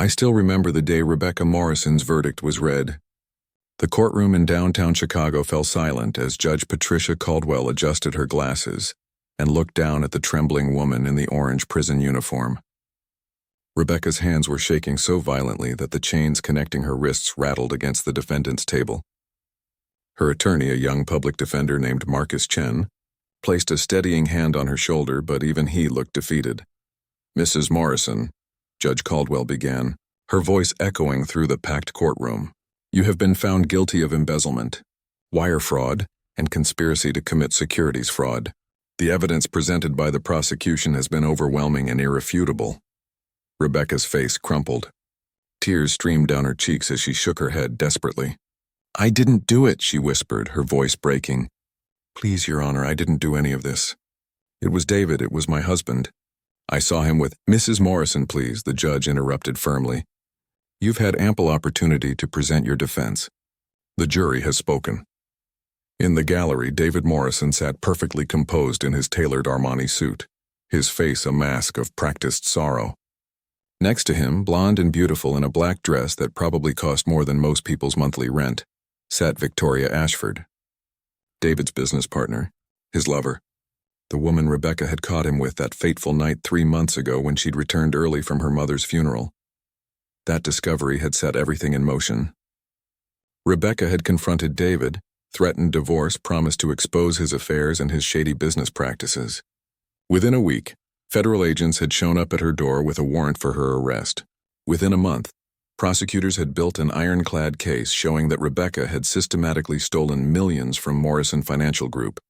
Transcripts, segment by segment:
I still remember the day Rebecca Morrison's verdict was read. The courtroom in downtown Chicago fell silent as Judge Patricia Caldwell adjusted her glasses and looked down at the trembling woman in the orange prison uniform. Rebecca's hands were shaking so violently that the chains connecting her wrists rattled against the defendant's table. Her attorney, a young public defender named Marcus Chen, placed a steadying hand on her shoulder, but even he looked defeated. "Mrs. Morrison," Judge Caldwell began, her voice echoing through the packed courtroom, "you have been found guilty of embezzlement, wire fraud, and conspiracy to commit securities fraud. The evidence presented by the prosecution has been overwhelming and irrefutable." Rebecca's face crumpled. Tears streamed down her cheeks as she shook her head desperately. "I didn't do it," she whispered, her voice breaking. "Please, Your Honor, I didn't do any of this. It was David, it was my husband. I saw him with—" "Mrs. Morrison, please," the judge interrupted firmly. "You've had ample opportunity to present your defense. The jury has spoken." In the gallery, David Morrison sat perfectly composed in his tailored Armani suit, his face a mask of practiced sorrow. Next to him, blonde and beautiful in a black dress that probably cost more than most people's monthly rent, sat Victoria Ashford, David's business partner, his lover, the woman Rebecca had caught him with that fateful night 3 months ago when she'd returned early from her mother's funeral. That discovery had set everything in motion. Rebecca had confronted David, threatened divorce, promised to expose his affairs and his shady business practices. Within a week, federal agents had shown up at her door with a warrant for her arrest. Within a month, prosecutors had built an ironclad case showing that Rebecca had systematically stolen millions from Morrison Financial Group,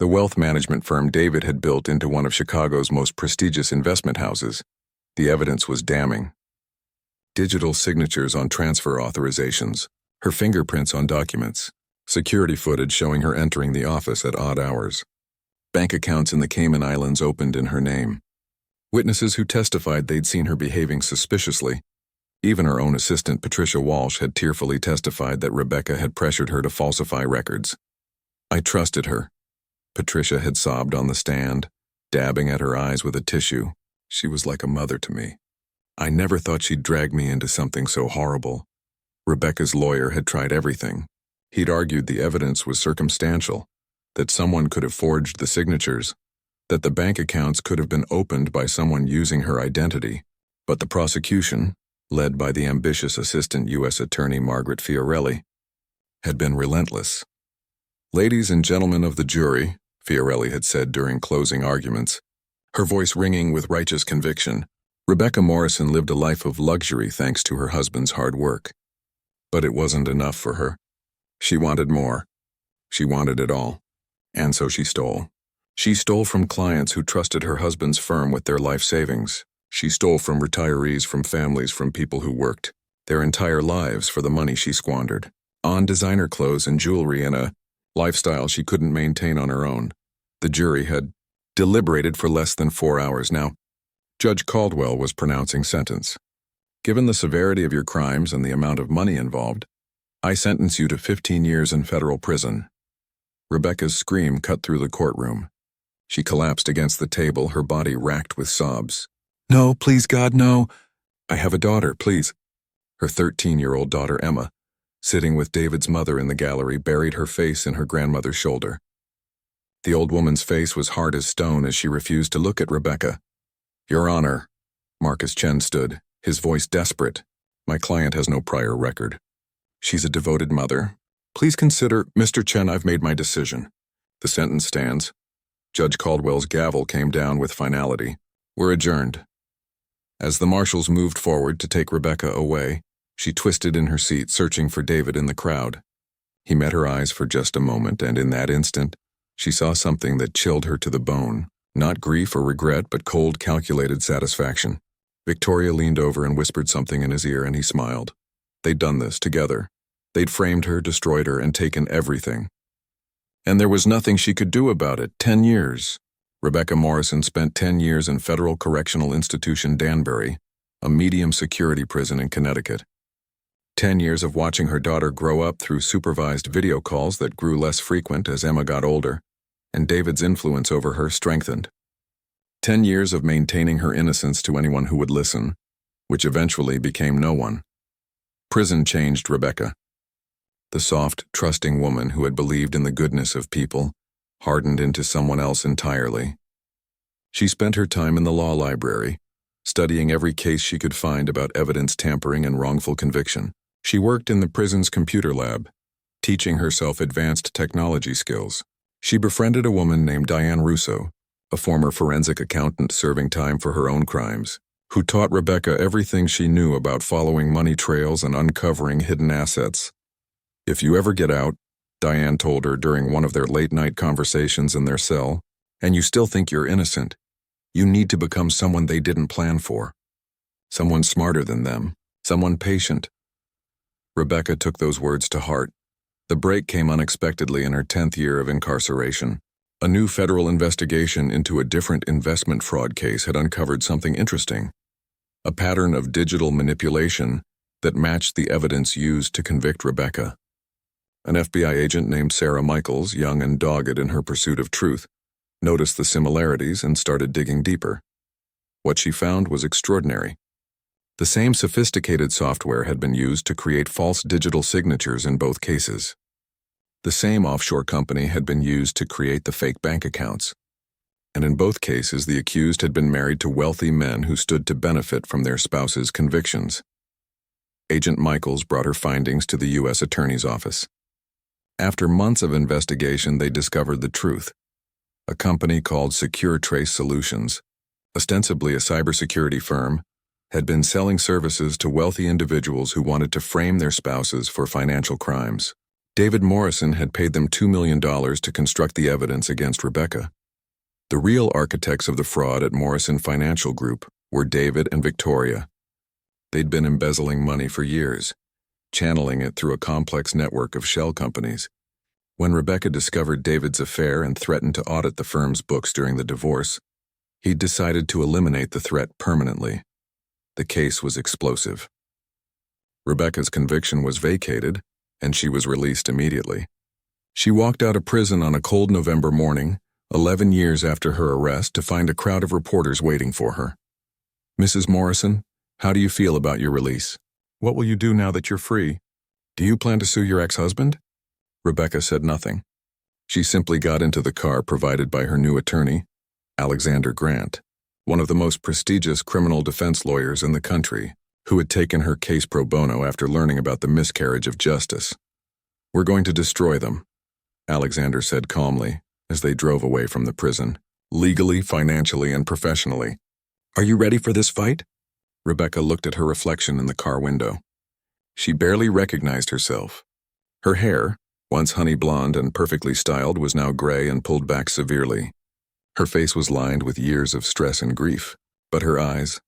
the wealth management firm David had built into one of Chicago's most prestigious investment houses. The evidence was damning. Digital signatures on transfer authorizations, her fingerprints on documents, security footage showing her entering the office at odd hours. Bank accounts in the Cayman Islands opened in her name. Witnesses who testified they'd seen her behaving suspiciously. Even her own assistant, Patricia Walsh, had tearfully testified that Rebecca had pressured her to falsify records. "I trusted her," Patricia had sobbed on the stand, dabbing at her eyes with a tissue. "She was like a mother to me. I never thought she'd drag me into something so horrible." Rebecca's lawyer had tried everything. He'd argued the evidence was circumstantial, that someone could have forged the signatures, that the bank accounts could have been opened by someone using her identity. But the prosecution, led by the ambitious Assistant U.S. Attorney Margaret Fiorelli, had been relentless. "Ladies and gentlemen of the jury," Fiorelli had said during closing arguments, her voice ringing with righteous conviction, Rebecca Morrison lived a life of luxury thanks to her husband's hard work. But it wasn't enough for her. She wanted more. She wanted it all. And so she stole. She stole from clients who trusted her husband's firm with their life savings. She stole from retirees, from families, from people who worked their entire lives for the money she squandered on designer clothes and jewelry and a lifestyle she couldn't maintain on her own. The jury had deliberated for less than 4 hours now. Judge Caldwell was pronouncing sentence. "Given the severity of your crimes and the amount of money involved, I sentence you to 15 years in federal prison." Rebecca's scream cut through the courtroom. She collapsed against the table, her body racked with sobs. "No, please, God, no. I have a daughter, please." Her 13-year-old daughter, Emma, sitting with David's mother in the gallery, buried her face in her grandmother's shoulder. The old woman's face was hard as stone as she refused to look at Rebecca. "Your Honor," Marcus Chen stood, his voice desperate. "My client has no prior record. She's a devoted mother. Please consider—" "Mr. Chen, I've made my decision. The sentence stands." Judge Caldwell's gavel came down with finality. "We're adjourned." As the marshals moved forward to take Rebecca away, she twisted in her seat, searching for David in the crowd. He met her eyes for just a moment, and in that instant, she saw something that chilled her to the bone. Not grief or regret, but cold, calculated satisfaction. Victoria leaned over and whispered something in his ear, and he smiled. They'd done this together. They'd framed her, destroyed her, and taken everything. And there was nothing she could do about it. 10 years. Rebecca Morrison spent 10 years in Federal Correctional Institution Danbury, a medium-security prison in Connecticut. 10 years of watching her daughter grow up through supervised video calls that grew less frequent as Emma got older, and David's influence over her strengthened. 10 years of maintaining her innocence to anyone who would listen. which eventually became no one. Prison changed Rebecca. The soft, trusting woman who had believed in the goodness of people hardened into someone else entirely. She spent her time in the law library, studying every case she could find about evidence tampering and wrongful conviction. She worked in the prison's computer lab, teaching herself advanced technology skills. She befriended a woman named Diane Russo, a former forensic accountant serving time for her own crimes, who taught Rebecca everything she knew about following money trails and uncovering hidden assets. "If you ever get out," Diane told her during one of their late-night conversations in their cell, "and you still think you're innocent, you need to become someone they didn't plan for. Someone smarter than them, someone patient." Rebecca took those words to heart. The break came unexpectedly in her 10th year of incarceration. A new federal investigation into a different investment fraud case had uncovered something interesting, a pattern of digital manipulation that matched the evidence used to convict Rebecca. An FBI agent named Sarah Michaels, young and dogged in her pursuit of truth, noticed the similarities and started digging deeper. What she found was extraordinary. The same sophisticated software had been used to create false digital signatures in both cases. The same offshore company had been used to create the fake bank accounts. And in both cases, the accused had been married to wealthy men who stood to benefit from their spouses' convictions. Agent Michaels brought her findings to the U.S. Attorney's Office. After months of investigation, they discovered the truth. A company called Secure Trace Solutions, ostensibly a cybersecurity firm, had been selling services to wealthy individuals who wanted to frame their spouses for financial crimes. David Morrison had paid them $2 million to construct the evidence against Rebecca. The real architects of the fraud at Morrison Financial Group were David and Victoria. They'd been embezzling money for years, channeling it through a complex network of shell companies. When Rebecca discovered David's affair and threatened to audit the firm's books during the divorce, he'd decided to eliminate the threat permanently. The case was explosive. Rebecca's conviction was vacated, and she was released immediately. She walked out of prison on a cold November morning, 11 years after her arrest, to find a crowd of reporters waiting for her. "Mrs. Morrison, how do you feel about your release? What will you do now that you're free? Do you plan to sue your ex-husband?" Rebecca said nothing. She simply got into the car provided by her new attorney, Alexander Grant, one of the most prestigious criminal defense lawyers in the country, who had taken her case pro bono after learning about the miscarriage of justice. "We're going to destroy them," Alexander said calmly as they drove away from the prison, "legally, financially, and professionally. Are you ready for this fight?" Rebecca looked at her reflection in the car window. She barely recognized herself. Her hair, once honey blonde and perfectly styled, was now gray and pulled back severely. Her face was lined with years of stress and grief, but her eyes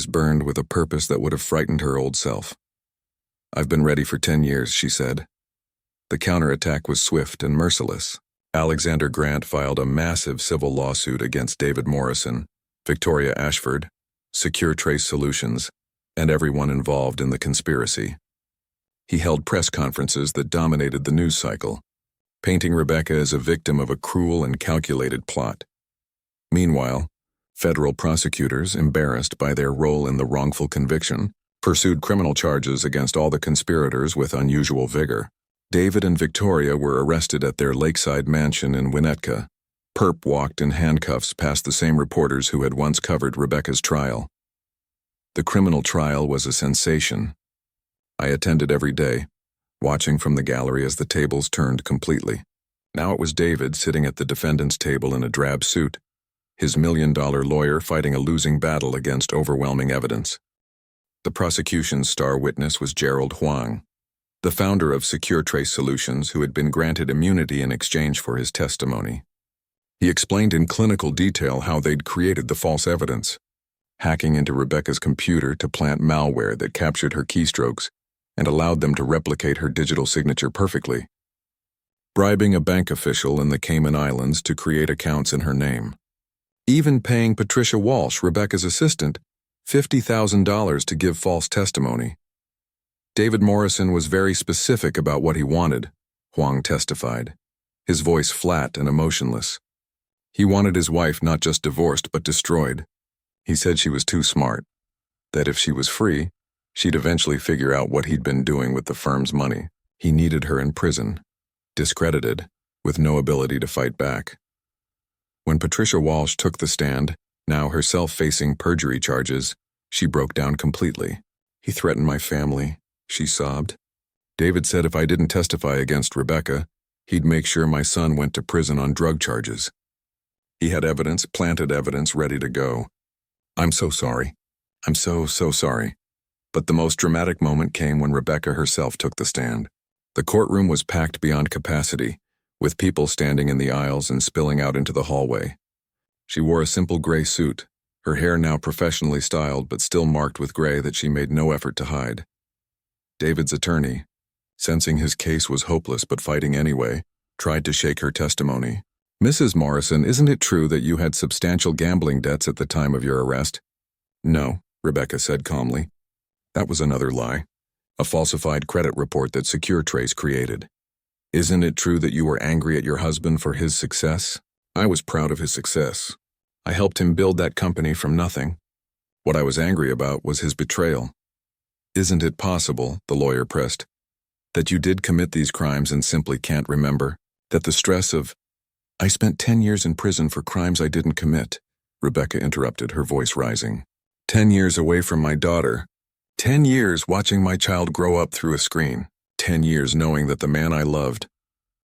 burned with a purpose that would have frightened her old self. "I've been ready for 10 years, she said. The counterattack was swift and merciless. Alexander Grant filed a massive civil lawsuit against David Morrison, Victoria Ashford, Secure Trace Solutions, and everyone involved in the conspiracy. He held press conferences that dominated the news cycle, painting Rebecca as a victim of a cruel and calculated plot. Meanwhile, federal prosecutors, embarrassed by their role in the wrongful conviction, pursued criminal charges against all the conspirators with unusual vigor. David and Victoria were arrested at their lakeside mansion in Winnetka. Perp walked in handcuffs past the same reporters who had once covered Rebecca's trial. The criminal trial was a sensation. I attended every day, watching from the gallery as the tables turned completely. Now it was David sitting at the defendant's table in a drab suit, his million-dollar lawyer fighting a losing battle against overwhelming evidence. The prosecution's star witness was Gerald Huang, the founder of Secure Trace Solutions, who had been granted immunity in exchange for his testimony. He explained in clinical detail how they'd created the false evidence, hacking into Rebecca's computer to plant malware that captured her keystrokes and allowed them to replicate her digital signature perfectly, bribing a bank official in the Cayman Islands to create accounts in her name, even paying Patricia Walsh, Rebecca's assistant, $50,000 to give false testimony. David Morrison was very specific about what he wanted, Huang testified, his voice flat and emotionless. He wanted his wife not just divorced but destroyed. He said she was too smart, that if she was free, she'd eventually figure out what he'd been doing with the firm's money. He needed her in prison, discredited, with no ability to fight back. When Patricia Walsh took the stand, now herself facing perjury charges, she broke down completely. "He threatened my family," she sobbed. "David said if I didn't testify against Rebecca, he'd make sure my son went to prison on drug charges. He had evidence, planted evidence, ready to go. I'm so sorry. I'm so sorry." But the most dramatic moment came when Rebecca herself took the stand. The courtroom was packed beyond capacity, with people standing in the aisles and spilling out into the hallway. She wore a simple gray suit, her hair now professionally styled but still marked with gray that she made no effort to hide. David's attorney, sensing his case was hopeless but fighting anyway, tried to shake her testimony. "Mrs. Morrison, isn't it true that you had substantial gambling debts at the time of your arrest?" "No," Rebecca said calmly. "That was another lie. A falsified credit report that SecureTrace created." "Isn't it true that you were angry at your husband for his success?" "I was proud of his success. I helped him build that company from nothing. What I was angry about was his betrayal." "Isn't it possible," the lawyer pressed, "that you did commit these crimes and simply can't remember? That the stress of—" "I spent 10 years in prison for crimes I didn't commit," Rebecca interrupted, her voice rising. 10 years away from my daughter. 10 years watching my child grow up through a screen. 10 years knowing that the man I loved,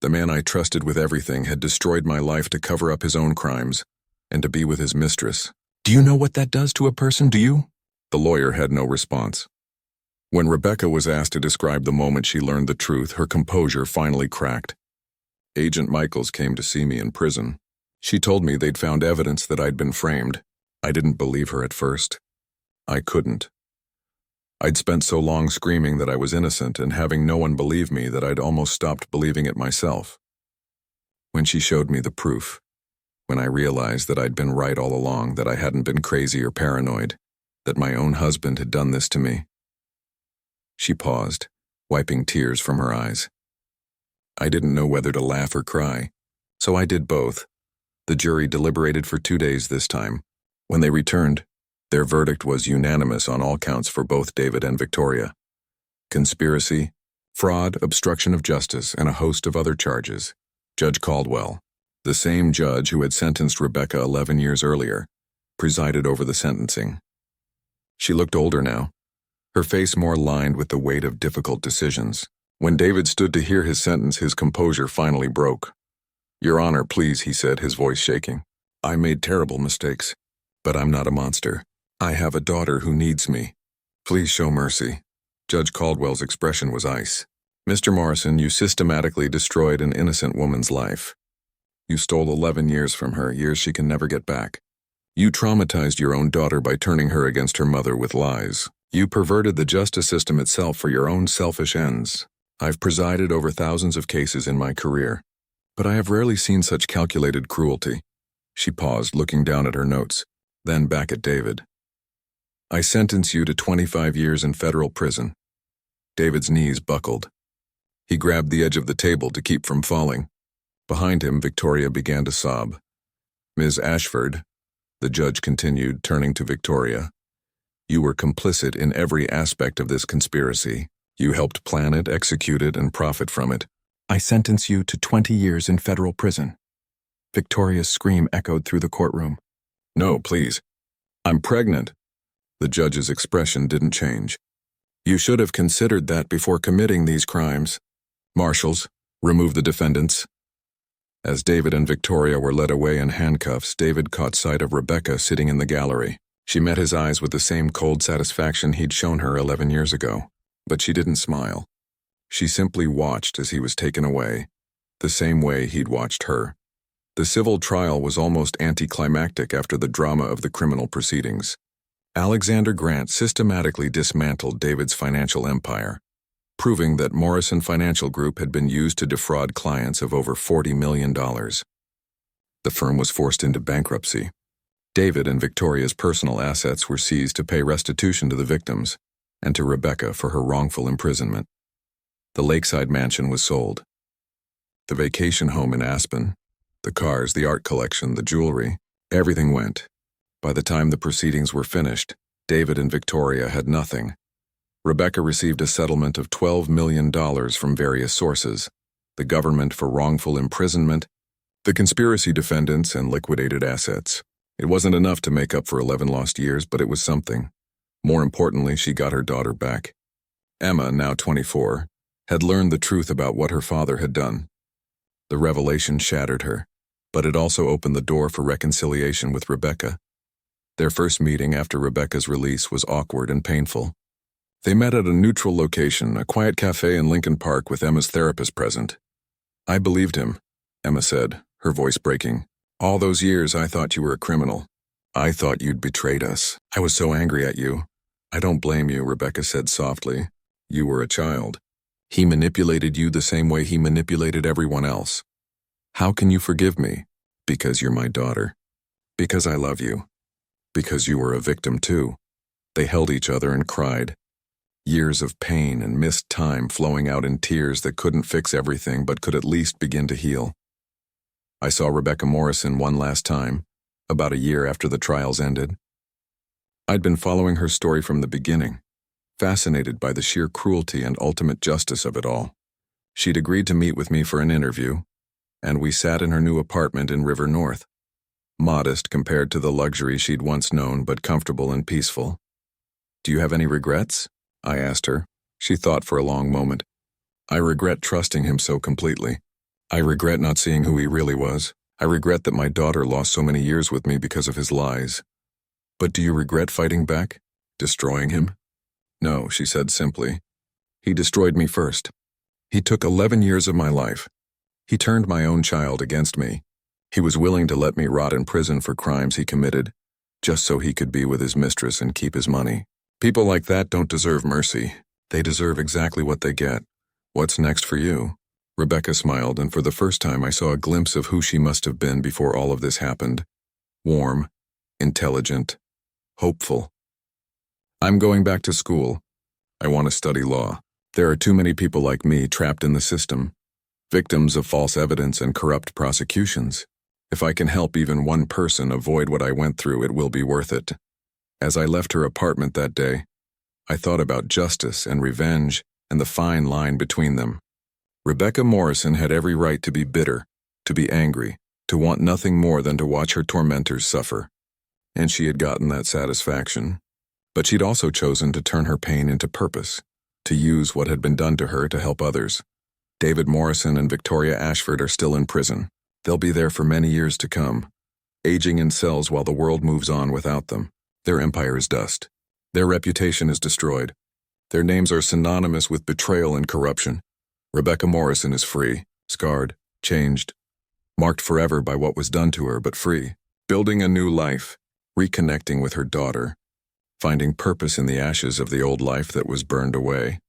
the man I trusted with everything, had destroyed my life to cover up his own crimes and to be with his mistress. Do you know what that does to a person, do you?" The lawyer had no response. When Rebecca was asked to describe the moment she learned the truth, her composure finally cracked. "Agent Michaels came to see me in prison. She told me they'd found evidence that I'd been framed. I didn't believe her at first. I couldn't. I'd spent so long screaming that I was innocent and having no one believe me that I'd almost stopped believing it myself. When she showed me the proof, when I realized that I'd been right all along, that I hadn't been crazy or paranoid, that my own husband had done this to me." She paused, wiping tears from her eyes. "I didn't know whether to laugh or cry, so I did both." The jury deliberated for 2 days this time. When they returned, their verdict was unanimous on all counts for both David and Victoria. Conspiracy, fraud, obstruction of justice, and a host of other charges. Judge Caldwell, the same judge who had sentenced Rebecca 11 years earlier, presided over the sentencing. She looked older now, her face more lined with the weight of difficult decisions. When David stood to hear his sentence, his composure finally broke. "Your Honor, please," he said, his voice shaking. "I made terrible mistakes, but I'm not a monster. I have a daughter who needs me. Please show mercy." Judge Caldwell's expression was ice. "Mr. Morrison, you systematically destroyed an innocent woman's life. You stole 11 years from her, years she can never get back. You traumatized your own daughter by turning her against her mother with lies. You perverted the justice system itself for your own selfish ends. I've presided over thousands of cases in my career, but I have rarely seen such calculated cruelty." She paused, looking down at her notes, then back at David. "I sentence you to 25 years in federal prison." David's knees buckled. He grabbed the edge of the table to keep from falling. Behind him, Victoria began to sob. "Ms. Ashford," the judge continued, turning to Victoria, "you were complicit in every aspect of this conspiracy. You helped plan it, execute it, and profit from it." "I sentence you to 20 years in federal prison." Victoria's scream echoed through the courtroom. "No, please. I'm pregnant." The judge's expression didn't change. "You should have considered that before committing these crimes. Marshals, remove the defendants." As David and Victoria were led away in handcuffs, David caught sight of Rebecca sitting in the gallery. She met his eyes with the same cold satisfaction he'd shown her 11 years ago, but she didn't smile. She simply watched as he was taken away, the same way he'd watched her. The civil trial was almost anticlimactic after the drama of the criminal proceedings. Alexander Grant systematically dismantled David's financial empire, proving that Morrison Financial Group had been used to defraud clients of over $40 million. The firm was forced into bankruptcy. David and Victoria's personal assets were seized to pay restitution to the victims and to Rebecca for her wrongful imprisonment. The lakeside mansion was sold. The vacation home in Aspen, the cars, the art collection, the jewelry, everything went. By the time the proceedings were finished, David and Victoria had nothing. Rebecca received a settlement of $12 million from various sources: the government for wrongful imprisonment, the conspiracy defendants, and liquidated assets. It wasn't enough to make up for 11 lost years, but it was something. More importantly, she got her daughter back. Emma, now 24, had learned the truth about what her father had done. The revelation shattered her, but it also opened the door for reconciliation with Rebecca. Their first meeting after Rebecca's release was awkward and painful. They met at a neutral location, a quiet cafe in Lincoln Park with Emma's therapist present. "I believed him," Emma said, her voice breaking. "All those years I thought you were a criminal. I thought you'd betrayed us. I was so angry at you." "I don't blame you," Rebecca said softly. "You were a child. He manipulated you the same way he manipulated everyone else. How can you forgive me?" "Because you're my daughter. Because I love you. Because you were a victim too." They held each other and cried. Years of pain and missed time flowing out in tears that couldn't fix everything but could at least begin to heal. I saw Rebecca Morrison one last time, about a year after the trials ended. I'd been following her story from the beginning, fascinated by the sheer cruelty and ultimate justice of it all. She'd agreed to meet with me for an interview, and we sat in her new apartment in River North. Modest compared to the luxury she'd once known, but comfortable and peaceful. "Do you have any regrets?" I asked her. She thought for a long moment. "I regret trusting him so completely. I regret not seeing who he really was. I regret that my daughter lost so many years with me because of his lies." "But do you regret fighting back? Destroying him?" "No," she said simply. "He destroyed me first. He took 11 years of my life. He turned my own child against me. He was willing to let me rot in prison for crimes he committed, just so he could be with his mistress and keep his money. People like that don't deserve mercy. They deserve exactly what they get. What's next for you?" Rebecca smiled, and for the first time I saw a glimpse of who she must have been before all of this happened. Warm, intelligent, hopeful. "I'm going back to school. I want to study law. There are too many people like me trapped in the system, victims of false evidence and corrupt prosecutions. If I can help even one person avoid what I went through, it will be worth it." As I left her apartment that day, I thought about justice and revenge and the fine line between them. Rebecca Morrison had every right to be bitter, to be angry, to want nothing more than to watch her tormentors suffer. And she had gotten that satisfaction. But she'd also chosen to turn her pain into purpose, to use what had been done to her to help others. David Morrison and Victoria Ashford are still in prison. They'll be there for many years to come, aging in cells while the world moves on without them. Their empire is dust. Their reputation is destroyed. Their names are synonymous with betrayal and corruption. Rebecca Morrison is free, scarred, changed, marked forever by what was done to her, but free, building a new life, reconnecting with her daughter, finding purpose in the ashes of the old life that was burned away.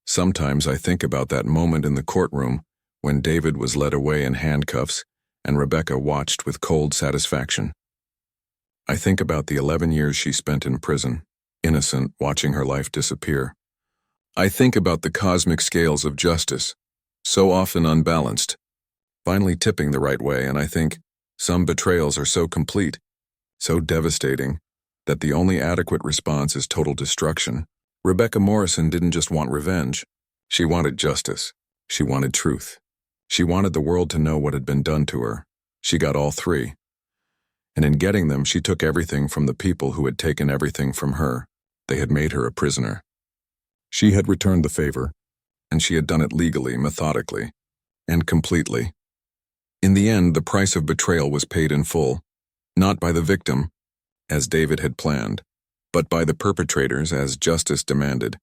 Sometimes I think about that moment in the courtroom when David was led away in handcuffs and Rebecca watched with cold satisfaction. I think about the 11 years she spent in prison, innocent, watching her life disappear. I think about the cosmic scales of justice, so often unbalanced, finally tipping the right way, and I think some betrayals are so complete, so devastating, that the only adequate response is total destruction. Rebecca Morrison didn't just want revenge. She wanted justice. She wanted truth. She wanted the world to know what had been done to her. She got all three. And in getting them, she took everything from the people who had taken everything from her. They had made her a prisoner. She had returned the favor, and she had done it legally, methodically, and completely. In the end, the price of betrayal was paid in full, not by the victim, as David had planned, but by the perpetrators as justice demanded.